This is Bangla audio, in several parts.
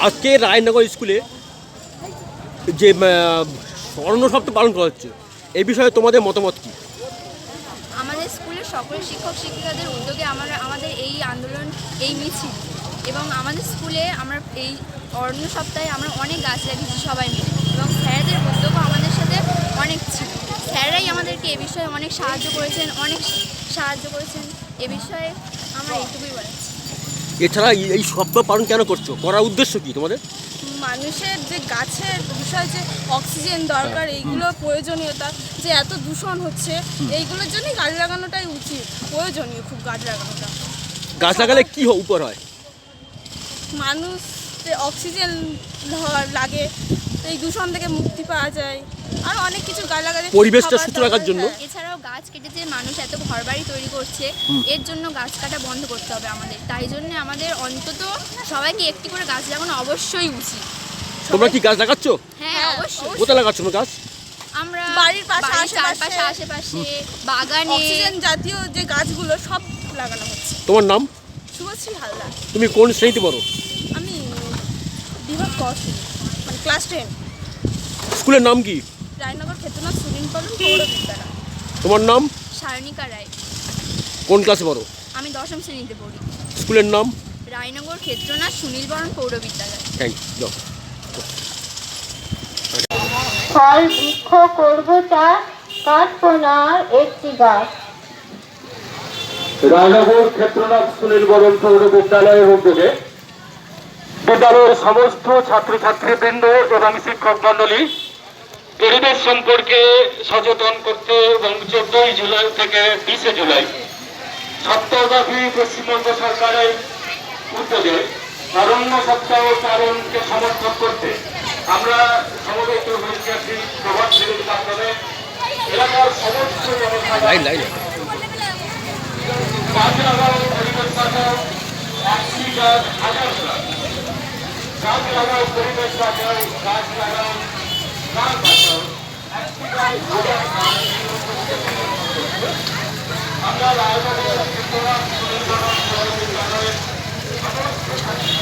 আজকে রায়নগর স্কুলে যে স্বর্ণ সপ্তাহ পালন করা হচ্ছে এই বিষয়ে তোমাদের মতামত কী? আমাদের স্কুলের সকল শিক্ষক শিক্ষিকাদের উদ্যোগে আমাদের এই আন্দোলন, এই মিছিল এবং আমাদের স্কুলে আমরা এই অরণ্য সপ্তাহে আমরা অনেক গাছ লাগিয়েছি সবাই মিলে, এবং স্যারদের উদ্যোগও আমাদের সাথে অনেক ছিল। স্যাররাই আমাদেরকে এ বিষয়ে অনেক সাহায্য করেছেন। এ বিষয়ে আমরা এইটুকুই বলেছি। এছাড়া এই সপ্তাহ পালন কেন করছো, করার উদ্দেশ্য কী তোমাদের? মানুষের যে গাছের বিষয়, যে অক্সিজেন দরকার, এইগুলো প্রয়োজনীয়তা, যে এত দূষণ হচ্ছে, এইগুলোর জন্যই গাছ লাগানোটাই উচিত, প্রয়োজনীয় খুব গাছ লাগানোটা। গাছ লাগালে কী উপর হয়? মানুষ যে অক্সিজেন লাগে, এই দূষণ থেকে মুক্তি পাওয়া যায়, আর অনেক কিছু গাছ লাগালে পরিবেশটা সুস্থ রাখার জন্য। এছাড়াও গাছ কেটে যে মানুষ এত ঘরবাড়ি তৈরি করছে, এর জন্য গাছ কাটা বন্ধ করতে হবে আমাদের। তাই জন্য আমাদের অন্তত সবাইকে একটি করে গাছ লাগানো অবশ্যই উচিত। তোমরা কি গাছ লাগাচ্ছ? হ্যাঁ, অবশ্যই। কোথায় লাগাচ্ছ তোমরা গাছ? আমরা বাড়ির পাশে, চারপাশে, আশেপাশে, বাগানে অক্সিজেন জাতীয় যে গাছগুলো সব লাগানো হচ্ছে। তোমার নাম? শুভশ্রী হালদার। তুমি কোন শ্রেণীতে পড়ো? আমি বিভাগ কর্ষ, মানে ক্লাস 10। স্কুলের নাম কি? রায়নগর ক্ষেত্রনাথ সুনীল পৌর বিদ্যালয়। তোমার নাম? সায়নিকা রায়। কোন ক্লাসে পড়ো? আমি 10ম শ্রেণীতে পড়ি। স্কুলের নাম? রায়নগর ক্ষেত্রনাথ সুনীলবরণ পৌর বিদ্যালয়। Thank you. ফল বৃক্ষ করব চাষ, কাটবো না একটি গাছ। রায়নগর ক্ষেত্রনাথ সুনীলবরণ পৌর বিদ্যালয়ের উদ্যোগে বিদ্যালয়ের সমস্ত ছাত্রছাত্রীবৃন্দ এবং শিক্ষক মন্ডলী পরিবেশ সম্পর্কে সচেতন করতে এবং 14 জুলাই থেকে 20 জুলাই সপ্তাহব্যাপী পশ্চিমবঙ্গ সরকারের উদ্যোগে অরণ্য সপ্তাহ পালনকে সমর্থন করতে আমরা সমবেত হয়েছি প্রভাতশীলের মাধ্যমে এলাকার সমস্ত গাছ লাগাও, পরিবেশ বাঁচাও, 80 গাছ, 1000 গাছ লাগাও, পরিবেশ বাঁচাও, গাছ লাগাও, গাছ বাঁচাও, 80 গাছ, 1000 গাছ। আমরা রায়নগর ক্ষেত্রনাথ সুনীলবরণ পৌর বিদ্যালয়ের সমস্ত ছাত্রী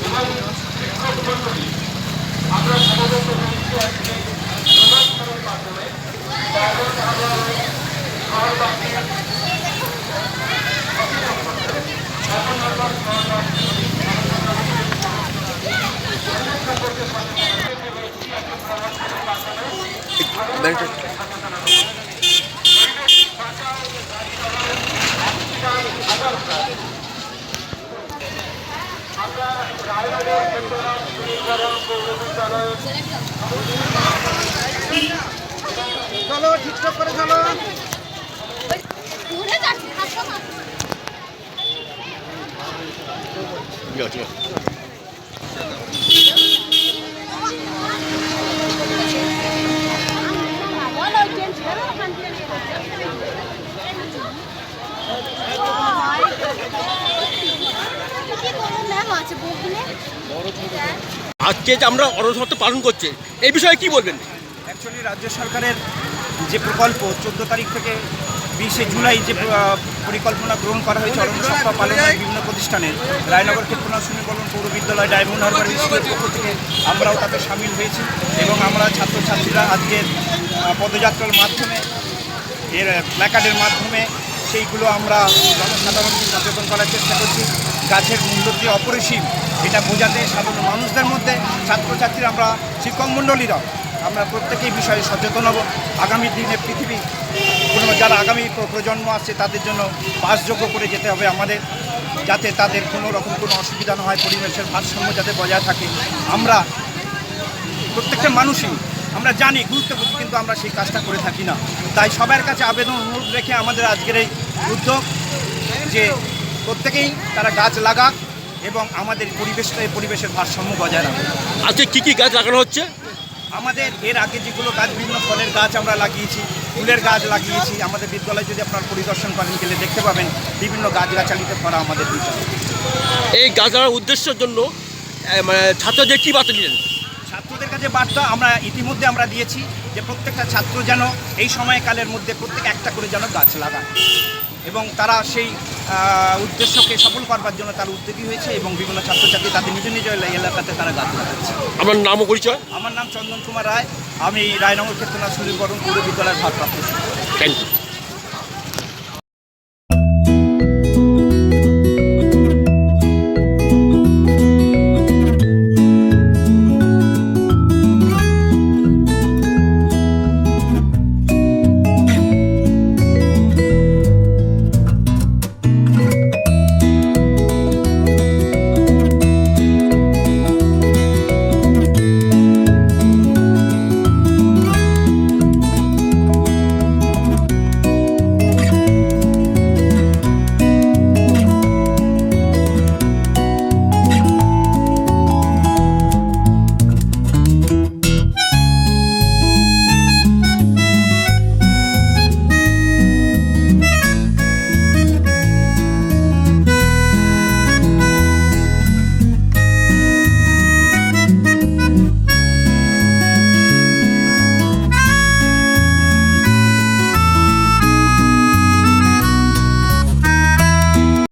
এবং শিক্ষক মন্ডলী আমরা সমবেত হয়েছি আজকে প্রভাতশীলের মাধ্যমে। কারণ আমরা শহরবাসী চলো ঠিকঠাক করে চলো। আজকে যে আমরা অরণ্য সপ্তাহ পালন করছি এই বিষয়ে কি বলবেন? অ্যাকচুয়ালি রাজ্য সরকারের যে প্রকল্প 14 তারিখ থেকে 20 জুলাই যে পরিকল্পনা গ্রহণ করা হয়েছে অরণ্য সপ্তাহ পালনের বিভিন্ন প্রতিষ্ঠানে, রায়নগর ক্ষেত্রনাথ সুনীলবরণ পৌর বিদ্যালয়, ডায়মন্ড হারবার স্কুলের পক্ষ থেকে আমরাও তাতে সামিল হয়েছি এবং আমরা ছাত্রছাত্রীরা আজকের পদযাত্রার মাধ্যমে, এর প্ল্যাকার্ডের মাধ্যমে সেইগুলো আমরা জনসাধারণকে সচেতন করার চেষ্টা করছি। গাছের মূল্য যে অপরিসীম এটা বোঝাতে সাধারণ মানুষদের মধ্যে, ছাত্রছাত্রীরা, আমরা শিক্ষক মণ্ডলীরাও আমরা প্রত্যেকেই বিষয়ে সচেতন হব। আগামী দিনে পৃথিবী যারা আগামী প্রজন্ম আসছে তাদের জন্য বাসযোগ্য করে যেতে হবে আমাদের, যাতে তাদের কোনো রকম কোনো অসুবিধা না হয়, পরিবেশের ভারসাম্য যাতে বজায় থাকে। আমরা প্রত্যেকটা মানুষই আমরা জানি, গুরুত্ব বুঝি, কিন্তু আমরা সেই কাজটা করে থাকি না। তাই সবার কাছে আবেদন অনুরোধ রেখে আমাদের আজকের এই উদ্যোগ যে প্রত্যেকেই তারা গাছ লাগাক এবং আমাদের পরিবেশের ভারসাম্য বজায় রাখে। আজকে কী কী গাছ লাগানো হচ্ছে? আমাদের এর আগে যেগুলো গাছ, বিভিন্ন ফলের গাছ আমরা লাগিয়েছি, ফুলের গাছ লাগিয়েছি। আমাদের বিদ্যালয়ে যদি আপনারা পরিদর্শন করেন গেলে দেখতে পাবেন বিভিন্ন গাছগাছালিতে ভরা আমাদের বিদ্যালয়। এই গাছ লাগানোর উদ্দেশ্যের জন্য মানে ছাত্রদের কী বার্তা দিলেন? ছাত্রদের কাছে বার্তা আমরা ইতিমধ্যে আমরা দিয়েছি যে প্রত্যেকটা ছাত্র যেন এই সময়কালের মধ্যে প্রত্যেক একটা করে যেন গাছ লাগায়। এবং তারা সেই উদ্দেশ্যকে সফল করবার জন্য তারা উদ্যোগী হয়েছে এবং বিভিন্ন ছাত্রছাত্রী তাদের নিজ নিজ এলাকাতে তারা গাছ লাগাচ্ছে। আমার নাম ও পরিচয়? আমার নাম চন্দন কুমার রায়, আমি রায়নগর ক্ষেত্রনাথ সুনীল বরণ পৌর বিদ্যালয়ের ভারপ্রাপ্ত শিক্ষক। Thank you.